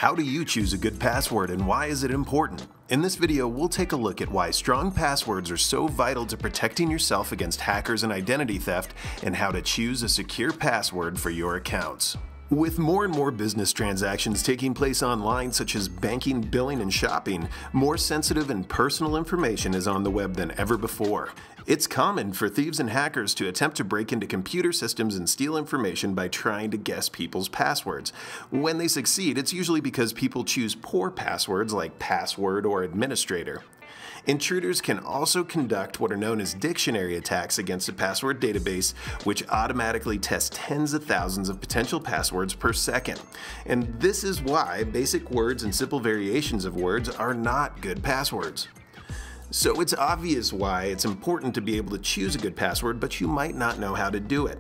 How do you choose a good password and why is it important? In this video, we'll take a look at why strong passwords are so vital to protecting yourself against hackers and identity theft, and how to choose a secure password for your accounts. With more and more business transactions taking place online, such as banking, billing, and shopping, more sensitive and personal information is on the web than ever before. It's common for thieves and hackers to attempt to break into computer systems and steal information by trying to guess people's passwords. When they succeed, it's usually because people choose poor passwords like password or administrator. Intruders can also conduct what are known as dictionary attacks against a password database, which automatically tests tens of thousands of potential passwords per second. And this is why basic words and simple variations of words are not good passwords. So it's obvious why it's important to be able to choose a good password, but you might not know how to do it.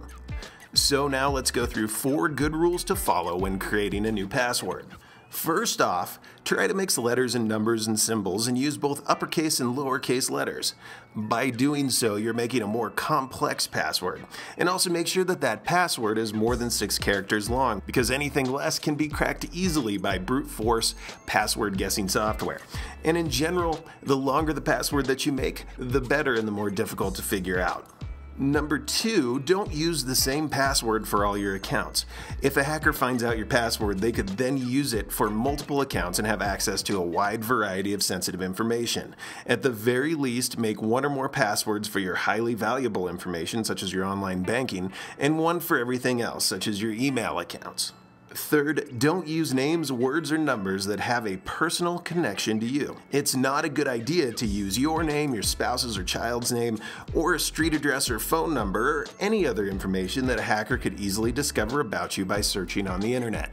So now let's go through 4 good rules to follow when creating a new password. First off, try to mix letters and numbers and symbols and use both uppercase and lowercase letters. By doing so, you're making a more complex password. And also make sure that that password is more than 6 characters long, because anything less can be cracked easily by brute force password guessing software. And in general, the longer the password that you make, the better and the more difficult to figure out. Number 2, don't use the same password for all your accounts. If a hacker finds out your password, they could then use it for multiple accounts and have access to a wide variety of sensitive information. At the very least, make 1 or more passwords for your highly valuable information, such as your online banking, and 1 for everything else, such as your email accounts. Third, don't use names, words, or numbers that have a personal connection to you. It's not a good idea to use your name, your spouse's or child's name, or a street address or phone number, or any other information that a hacker could easily discover about you by searching on the internet.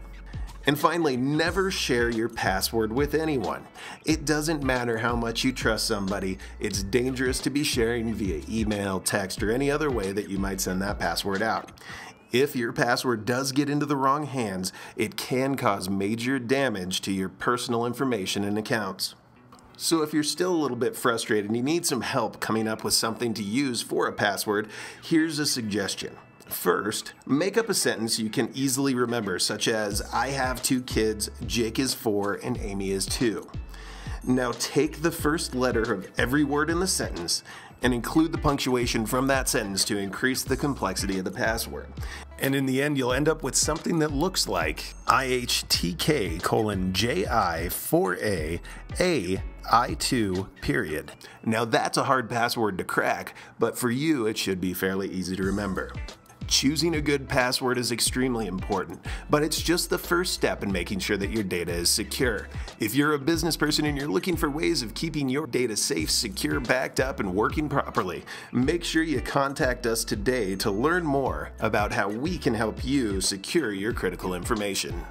And finally, never share your password with anyone. It doesn't matter how much you trust somebody, it's dangerous to be sharing via email, text, or any other way that you might send that password out. If your password does get into the wrong hands, it can cause major damage to your personal information and accounts. So if you're still a little bit frustrated and you need some help coming up with something to use for a password, here's a suggestion. First, make up a sentence you can easily remember, such as, I have 2 kids, Jake is 4, and Amy is 2. Now take the first letter of every word in the sentence and include the punctuation from that sentence to increase the complexity of the password. And in the end, you'll end up with something that looks like IHTK:JI4A AI2 . Now that's a hard password to crack, but for you it should be fairly easy to remember. Choosing a good password is extremely important, but it's just the first step in making sure that your data is secure. If you're a business person and you're looking for ways of keeping your data safe, secure, backed up, and working properly, make sure you contact us today to learn more about how we can help you secure your critical information.